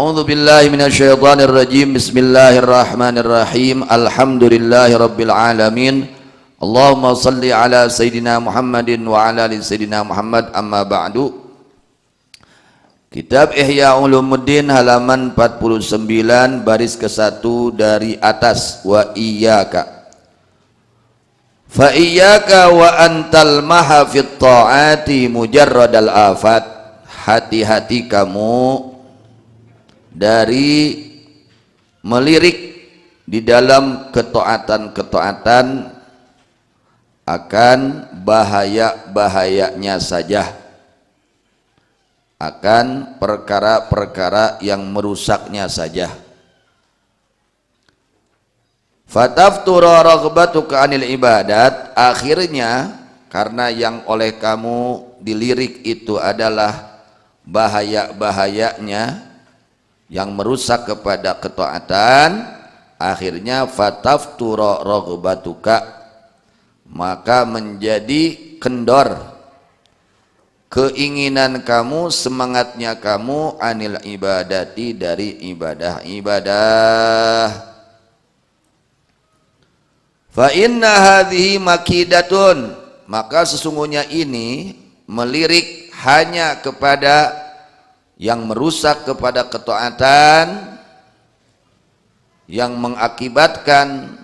A'udzu billahi minasyaitonir rajim. Bismillahirrahmanirrahim. Alhamdulillahi rabbil alamin. Allahumma salli ala sayyidina Muhammadin wa ala ali sayyidina Muhammad. Amma ba'du. Kitab Ihya Ulumuddin halaman 49 baris ke-1 dari atas. Wa iyyaka fa iyyaka wa antal maha fit ta'ati mujarradal afat. Hati-hati kamu dari melirik di dalam ketaatan-ketaatan akan bahaya-bahayanya saja, akan perkara-perkara yang merusaknya saja. Fataftura raghbatuka anil ibadat, akhirnya karena yang oleh kamu dilirik itu adalah bahaya-bahayanya yang merusak kepada ketaatan, akhirnya fataftura raghbatuka, maka menjadi kendor keinginan kamu, semangatnya kamu anil ibadati, dari ibadah-ibadah. Fa inna hadhihi makidatun, maka sesungguhnya ini melirik hanya kepada yang merusak kepada ketaatan, yang mengakibatkan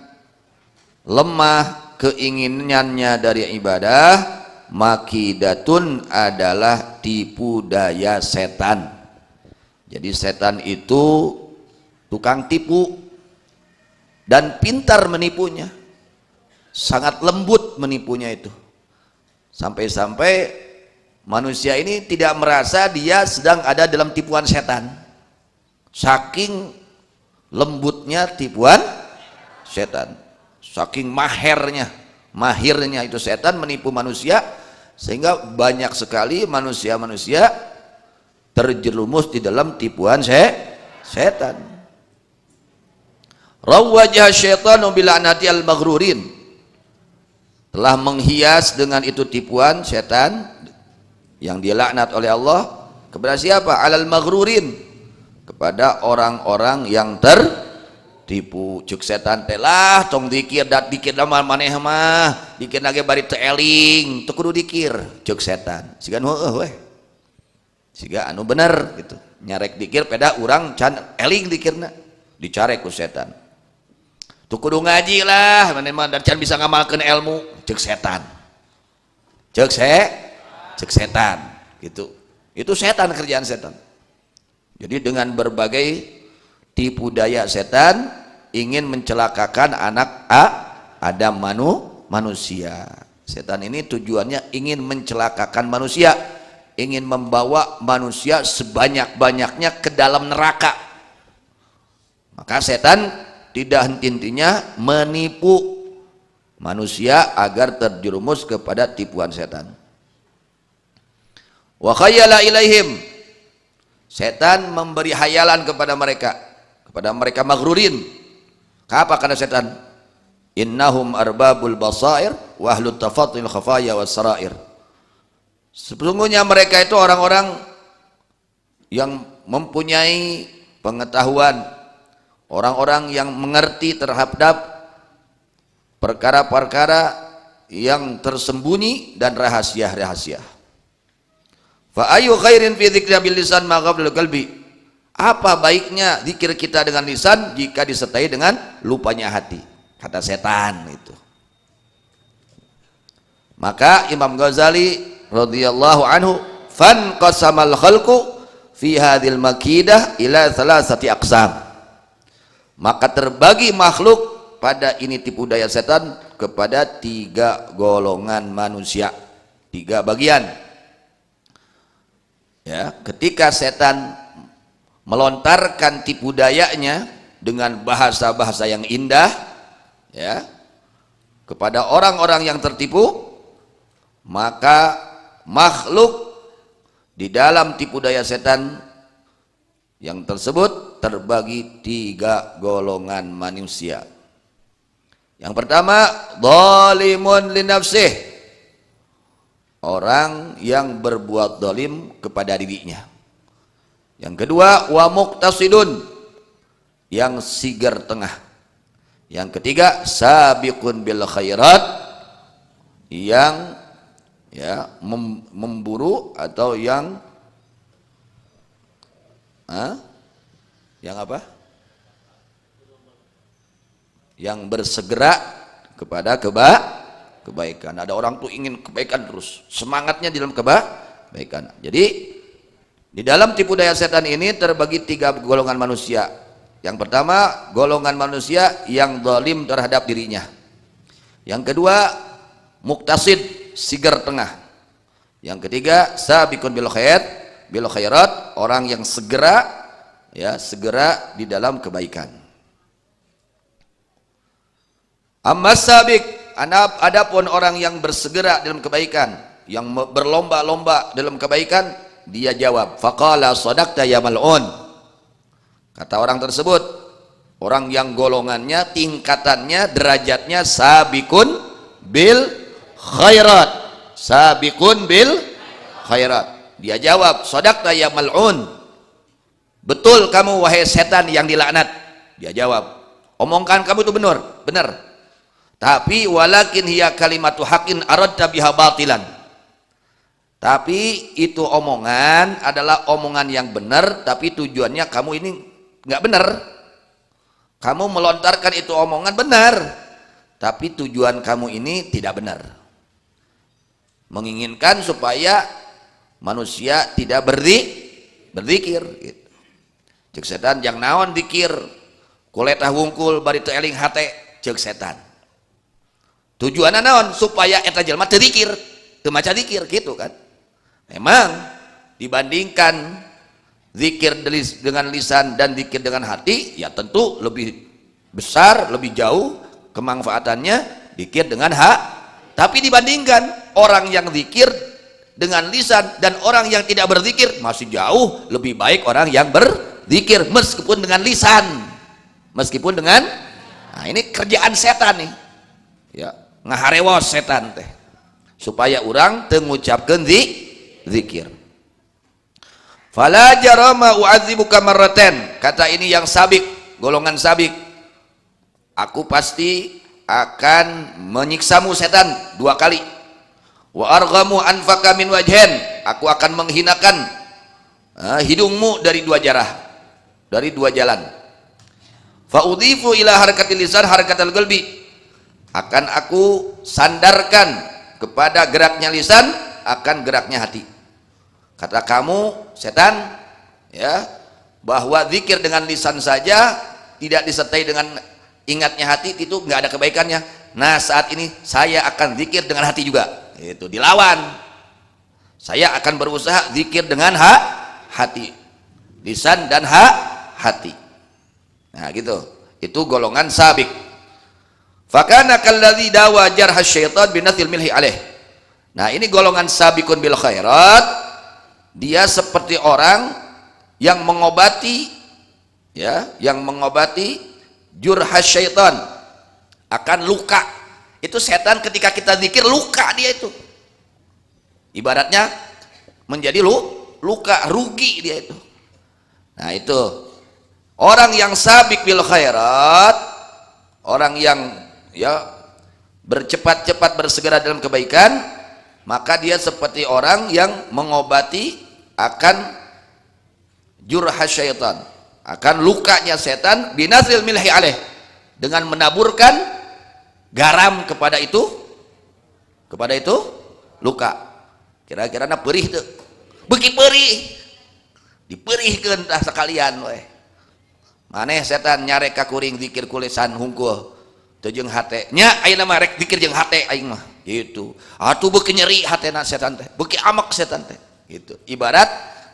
lemah keinginannya dari ibadah. Makidatun adalah tipu daya setan. Jadi setan itu tukang tipu dan pintar menipunya, sangat lembut menipunya itu, sampai-sampai manusia ini tidak merasa dia sedang ada dalam tipuan setan, saking lembutnya tipuan setan, saking mahirnya itu setan menipu manusia, sehingga banyak sekali manusia-manusia terjerumus di dalam tipuan setan. Rawwajah syaitanu bil'anati al-maghrurin, telah menghias dengan itu tipuan setan yang dilaknat oleh Allah kepada siapa? Alal maghrurin, kepada orang-orang yang tertipu. Cuk setan telah tong dikir dat dikir nama maneh mah dikir lagi bari teu eling teu kudu dikir. Cuk setan siga heueuh weh, siga anu bener gitu, nyarek dikir peda urang can eling dikirna, dicarek ku setan. Teu kudu ngaji lah maneh mah dan can bisa ngamalkeun ilmu. Cuk setan, cuk setan gitu. Itu setan, kerjaan setan. Jadi dengan berbagai tipu daya setan ingin mencelakakan anak Adam, manusia. Setan ini tujuannya ingin mencelakakan manusia, ingin membawa manusia sebanyak-banyaknya ke dalam neraka. Maka setan tidak henti-hentinya menipu manusia agar terjerumus kepada tipuan setan. Wa khayyala ilaihim, setan memberi hayalan kepada mereka maghrurin. Apa kata setan? Innahum arbabul basair wa ahlut tafatul khafaya was sarair. Sesungguhnya mereka itu orang-orang yang mempunyai pengetahuan, orang-orang yang mengerti terhadap perkara-perkara yang tersembunyi dan rahasia-rahasia. Fa ayu khairin fi dzikri bil lisan ma qabla qalbi, apa baiknya zikir kita dengan lisan jika disertai dengan lupanya hati, kata setan itu. Maka Imam Ghazali radhiyallahu anhu, fan qasamal khalqu fi hadhil makidah ila thalathati aqsam, maka terbagi makhluk pada ini tipu daya setan kepada 3 golongan manusia, 3 bagian. Ya, ketika setan melontarkan tipu dayanya dengan bahasa-bahasa yang indah, ya, kepada orang-orang yang tertipu, maka makhluk di dalam tipu daya setan yang tersebut terbagi 3 golongan manusia. Yang pertama, dzalimun li nafsih, orang yang berbuat zalim kepada dirinya. Yang kedua, wa muqtasidun, yang sigar tengah. Yang ketiga, sabiqun bil khairat, yang memburu atau yang apa? Yang bersegera kepada kebaikan. Ada orang tuh ingin kebaikan terus, semangatnya di dalam kebaikan. Jadi di dalam tipu daya setan ini terbagi 3 golongan manusia. Yang pertama, golongan manusia yang zalim terhadap dirinya. Yang kedua, muqtasid, sigar tengah. Yang ketiga, sabiqun bil khairat, orang yang segera di dalam kebaikan. Amma sabiq, adapun orang yang bersegera dalam kebaikan, yang berlomba-lomba dalam kebaikan, dia jawab, faqala sadaqta ya mal'un. Kata orang tersebut, orang yang golongannya, tingkatannya, derajatnya sabiqun bil khairat, sabiqun bil khairat. Dia jawab, sadaqta ya mal'un, betul kamu wahai setan yang dilaknat. Dia jawab, omongan kamu itu benar. Tapi walakin hiya kalimatu haqqin aradta biha batilan. Tapi itu omongan adalah omongan yang benar, tapi tujuannya kamu ini nggak benar. Kamu melontarkan itu omongan benar, tapi tujuan kamu ini tidak benar. Menginginkan supaya manusia tidak berzikir gitu. Cek setan yang naon zikir, kuletah wungkul bari teu eling hate, cek setan. Tujuanna naon? Supaya eta jelema teu zikir, teu maca zikir gitu kan. Memang dibandingkan zikir dengan lisan dan zikir dengan hati, ya tentu lebih besar, lebih jauh kemanfaatannya zikir dengan tapi dibandingkan orang yang zikir dengan lisan dan orang yang tidak berzikir, masih jauh lebih baik orang yang berzikir meskipun dengan lisan, meskipun dengan ini kerjaan setan nih ya, ngaharewos setan teh supaya orang teu ngucapkeun zikir. Fala jarama u'adzibuka marraten, kata ini yang sabik, golongan sabik, aku pasti akan menyiksamu setan 2 kali. Wa arghamu anfaka min wajhen, aku akan menghinakan hidungmu dari 2 jarah, dari 2 jalan. Fa udhifu ila harakatil lisan harakatal qalbi, akan aku sandarkan kepada geraknya lisan akan geraknya hati. Kata kamu setan ya, bahwa zikir dengan lisan saja tidak disertai dengan ingatnya hati itu nggak ada kebaikannya. Nah saat ini saya akan zikir dengan hati juga, itu dilawan. Saya akan berusaha zikir dengan hati, lisan dan hati. Nah gitu, itu golongan sabik. Fakana kalladzi dawa jarha syaitan binathil milhi alaih. Nah ini golongan sabiqun bil khairat, dia seperti orang yang mengobati jurha syaitan, akan luka. Itu setan ketika kita zikir luka dia itu. Ibaratnya menjadi luka, rugi dia itu. Nah itu orang yang sabiq bil khairat, orang yang bercepat-cepat bersegera dalam kebaikan, maka dia seperti orang yang mengobati akan jurha syaitan, akan lukanya setan binazril milhi alaih, dengan menaburkan garam kepada itu luka. Kira-kira na perih tuh, beki perih, diperihkeun tah sekalian we. Maneh setan nyarek ka kuring zikir kulisan hungkul teu jeung hate nya, ayeuna mah rek zikir jeung hate aing mah gitu. Atuh beuki nyeri hatena setan teh, beuki amek setan teh gitu. Ibarat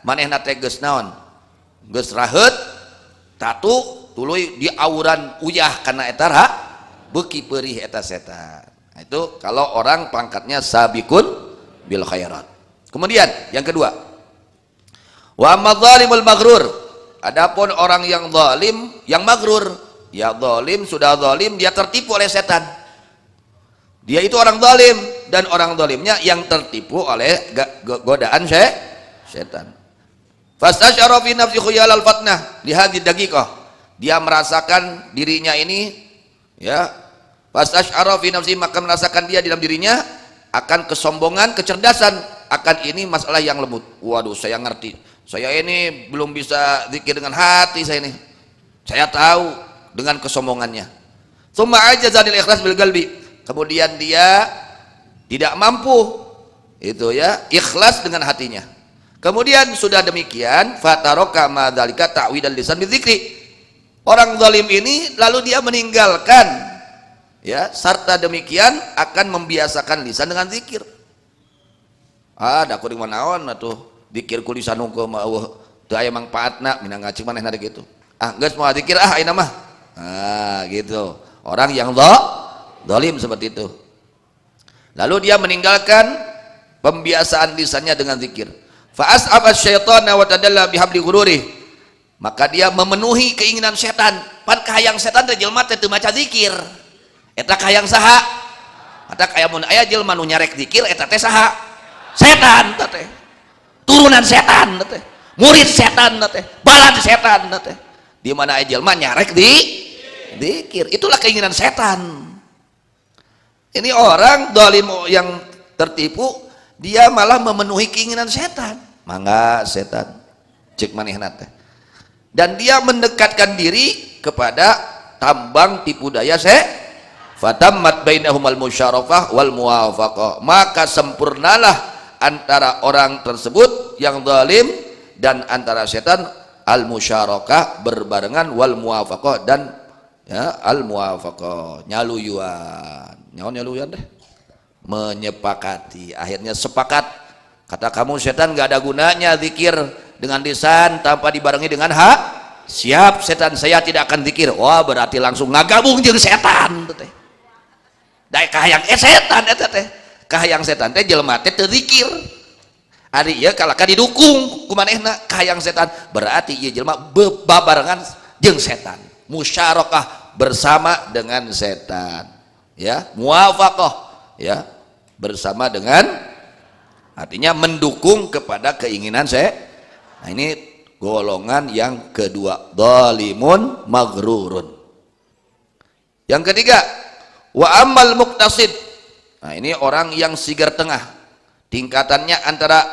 manehna teh geus naon, geus raheut tatu tuluy di auran uyah kana eta beuki peurih eta setan. Nah, itu kalau orang pangkatnya sabiqun bil khairat. Kemudian yang kedua, wa ammadzalimul maghrur, adapun orang yang zalim yang maghrur, ya zalim, sudah zalim, dia tertipu oleh setan. Dia itu orang zalim, dan orang zalimnya yang tertipu oleh godaan setan. Fastasyara fi nafsi khuyal al-fatnah li hadhihi daqiqah. Dia merasakan dirinya ini, ya, fastasyara fi nafsi, maka merasakan dia dalam dirinya akan kesombongan, kecerdasan akan ini masalah yang lembut. Waduh, saya ngerti. Saya ini belum bisa zikir dengan hati saya ini. Saya tahu dengan kesombongannya. Tsumma ajazanil ikhlas bil qalbi. Kemudian dia tidak mampu itu, ya, ikhlas dengan hatinya. Kemudian sudah demikian, fataraka ma dzalika ta'widal lisan bidzikri. Orang zalim ini lalu dia meninggalkan, ya, serta demikian akan membiasakan lisan dengan zikir. Da kuring manaon atuh zikir ku lisan hukum teu aya mangpaatna mina ngacik manehna kitu. Geus moal zikir ayeuna mah. Gitu. Orang yang zalim seperti itu. Lalu dia meninggalkan pembiasaan lisannya dengan zikir. Fa as'aba asyaitana wa tadalla bihabli ghururi. Maka dia memenuhi keinginan setan. Pan kahayang setan teh jelema teh teu maca zikir. Eta kahayang saha? Eta kaya mun aya jelema nu nyarek zikir eta teh saha? Setan teh. Turunan setan teh. Murid setan teh. Balad setan teh. Di mana aya jelema nyarek di zikir. Itulah keinginan setan. Ini orang zalim yang tertipu, dia malah memenuhi keinginan setan. Mangga setan cek manehna teh. Dan dia mendekatkan diri kepada tambang tipu daya fatammat bainahumal musyarafah wal muwafaqah. Maka sempurnalah antara orang tersebut yang zalim dan antara setan al musyarakah, berbarengan, wal muwafaqah, dan, ya, al muwafaqah, nyaluyuan. Nyaon nyaluyuan deh? Menyepakati. Akhirnya sepakat. Kata kamu setan gak ada gunanya zikir dengan lisan tanpa dibarengi dengan siap setan, saya tidak akan zikir. Wah, berarti langsung ngagabung jeung setan teh. Da kahayang setan eta teh. Kahayang setan teh jelema teh teu zikir. Ari ieu kalaka didukung ku manehna kahayang setan, berarti ieu jelema bebarengan jeung setan. Musyarakah, bersama dengan setan. Ya, muwafaqah, ya, bersama dengan, artinya mendukung kepada keinginan saya. Nah, ini golongan yang kedua, zalimun maghrurun. Yang ketiga, wa ammal muqtasid. Nah, ini orang yang sigar tengah, tingkatannya antara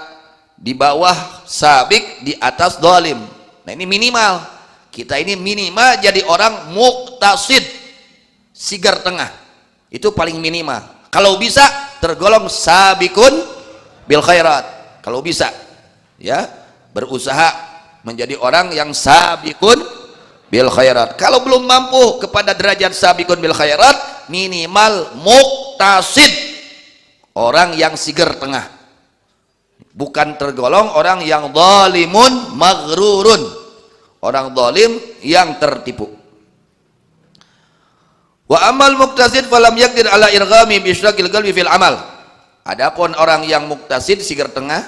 di bawah sabik, di atas zalim. Nah, ini minimal. Kita ini minimal jadi orang muqtasid, sigar tengah. Itu paling minimal. Kalau bisa tergolong sabikun bil khairat. Kalau bisa, ya, berusaha menjadi orang yang sabikun bil khairat. Kalau belum mampu kepada derajat sabikun bil khairat, minimal muqtasid, orang yang sigar tengah. Bukan tergolong orang yang zalimun maghrurun, orang zalim yang tertipu. Wa amal muqtasid falam yaqdir ala irghami bi isyraqil qalbi fil amal. Adapun orang yang muqtasid, sigar tengah,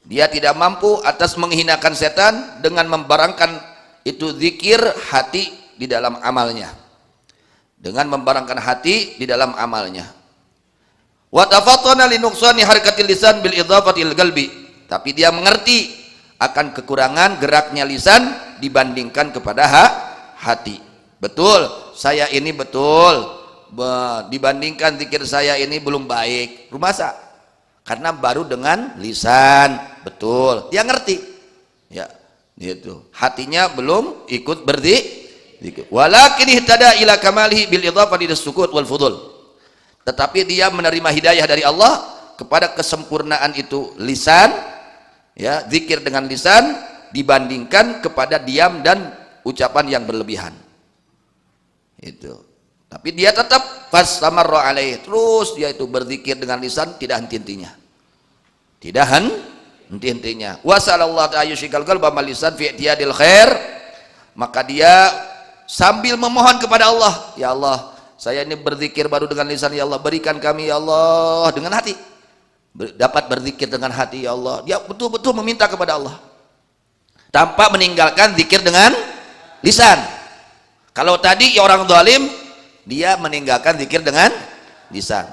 dia tidak mampu atas menghinakan setan dengan membarangkan itu zikir hati di dalam amalnya. Dengan membarangkan hati di dalam amalnya. Wa tafattana li nuqsani harakatil lisan bil idhafatil qalbi. Tapi dia mengerti akan kekurangan geraknya lisan dibandingkan kepada hati. Betul, saya ini betul, dibandingkan zikir saya ini belum baik. Rumasa? Karena baru dengan lisan, betul. Dia ngerti, ya, gitu. Hatinya belum ikut berzikir. Walakin ihtada ila kamalihi bil idhafati lis-sukut wal fudul. Tetapi dia menerima hidayah dari Allah kepada kesempurnaan itu lisan, ya, zikir dengan lisan dibandingkan kepada diam dan ucapan yang berlebihan. Itu. Tapi dia tetap fastamarra alaih, terus dia itu berzikir dengan lisan tidak henti-hentinya. Tidak henti-hentinya. Wa sallallahu ta'ala yushikal qalba mal lisan fi i'tiyadil khair. Maka dia sambil memohon kepada Allah, ya Allah, saya ini berzikir baru dengan lisan, ya Allah, berikan kami, ya Allah, dengan hati. Dapat berzikir dengan hati, ya Allah. Dia betul-betul meminta kepada Allah. Tanpa meninggalkan zikir dengan lisan. Kalau tadi orang zalim, dia meninggalkan zikir dengan lisan.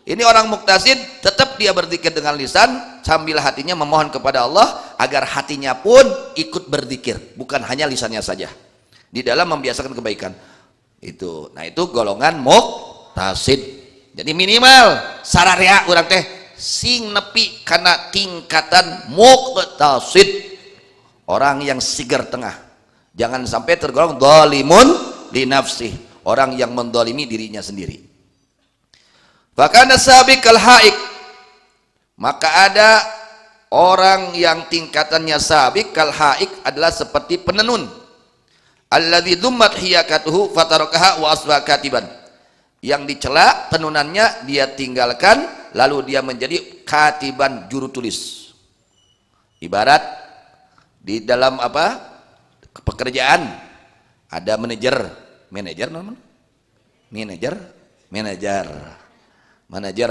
Ini orang muqtasid tetap dia berzikir dengan lisan sambil hatinya memohon kepada Allah agar hatinya pun ikut berzikir, bukan hanya lisannya saja di dalam membiasakan kebaikan itu. Nah itu golongan muqtasid. Jadi minimal sararea urang teh sing nepi karena tingkatan muqtasid, orang yang sigar tengah, jangan sampai tergolong dzalimun li nafsih, orang yang mendolimi dirinya sendiri. Fakana sabiq kal haik, maka ada orang yang tingkatannya sabiq kal haik adalah seperti penenun, alladzi dzummat hiyakatuhu fatarakaha wa asba katiban, yang dicela tenunannya dia tinggalkan lalu dia menjadi katiban, juru tulis. Ibarat di dalam apa pekerjaan ada manajer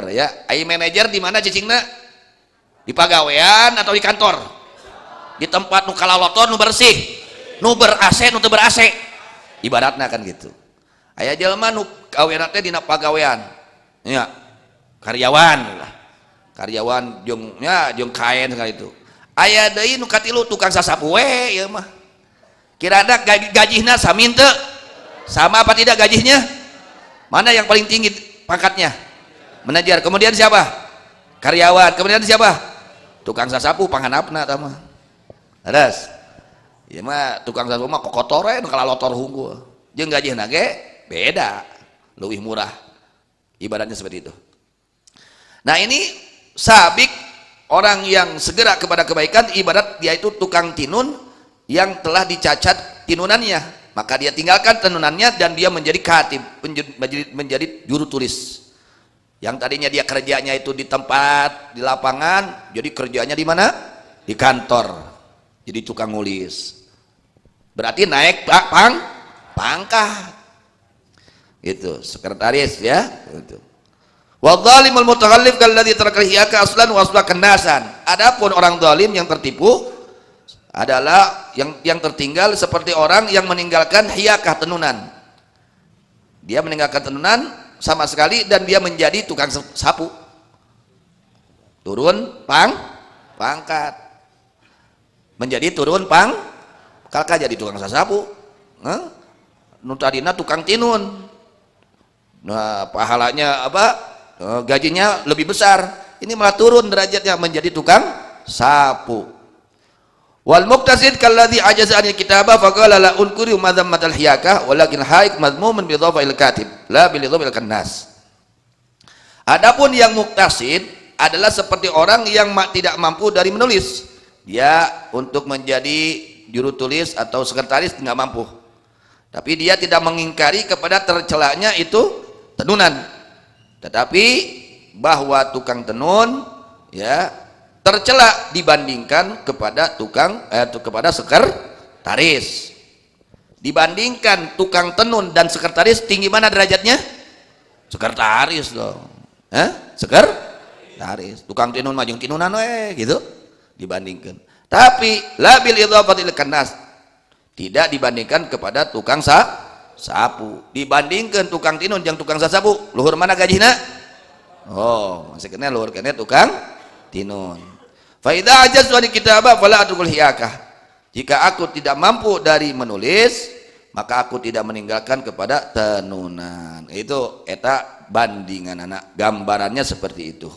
ya, ai manajer di mana cicingna? Di pagawean atau di kantor? Di tempat nu kalaloton nu bersih, nu ber-AC nu teu ber-AC. Ibaratna kan gitu. Aya jelema nu gaweana teh dina pagawean. Nya, karyawan lah. Karyawan jeung kaen sekali itu. Aya deui nu katilu tukang sasapu we ieu mah. Kirana gajihna sami teu? Sama apa tidak gajinya? Mana yang paling tinggi pangkatnya? Manajer. Kemudian siapa? Karyawan. Kemudian siapa? Tukang sasapu panghanapna tah mah. Terus ieu mah tukang sasapu mah kokotoren kalalotor hungkul. Jeung gajihna ge beda, leuwih murah. Ibaratnya seperti itu. Nah, ini sabik, orang yang segera kepada kebaikan, ibarat dia itu tukang tinun yang telah dicacat tinunannya, maka dia tinggalkan tenunannya dan dia menjadi katib, menjadi juru tulis. Yang tadinya dia kerjanya itu di tempat, di lapangan, jadi kerjanya di mana? Di kantor. Jadi tukang nulis. Berarti naik pangkat. Itu sekretaris ya. Itu. Wa dhalimul mutakhallif kalladzi taraka hiyaka aslan wa asbakan nasan. Adapun orang zalim yang tertipu adalah yang tertinggal seperti orang yang meninggalkan hiyakah, tenunan. Dia meninggalkan tenunan sama sekali dan dia menjadi tukang sapu, turun pangkat, menjadi turun kalka jadi tukang sapu, nu tadina tukang tinun. Nah pahalanya apa, gajinya lebih besar, ini malah turun derajatnya menjadi tukang sapu. Wal muqtasid kalladzi ajaza anil kitaba faqala la unkuri madhammatal hiyakah walakin haik madmumun bi dhafa'il katib la bil dhafa'il kannas. Adapun yang muqtasid adalah seperti orang yang tidak mampu dari menulis. Dia untuk menjadi juru tulis atau sekretaris nggak mampu. Tapi dia tidak mengingkari kepada tercelanya itu tenunan. Tetapi bahwa tukang tenun ya tercela dibandingkan kepada kepada sekretaris. Dibandingkan tukang tenun dan sekretaris, tinggi mana derajatnya? Sekretaris dong. Sekretaris. Tukang tenun mah jeung tinunan we gitu dibandingkan. Tapi la bil idhafatil kannas, tidak dibandingkan kepada tukang sapu. Dibandingkan tukang tinun jeung tukang sapu, luhur mana gajihna? Oh, masih kena luhur kena tukang tinun. Fa idza ajaztu an kitaba fala atrukul hiyakah. Jika aku tidak mampu dari menulis, maka aku tidak meninggalkan kepada tenunan. Itu eta bandingan anak, gambarannya seperti itu.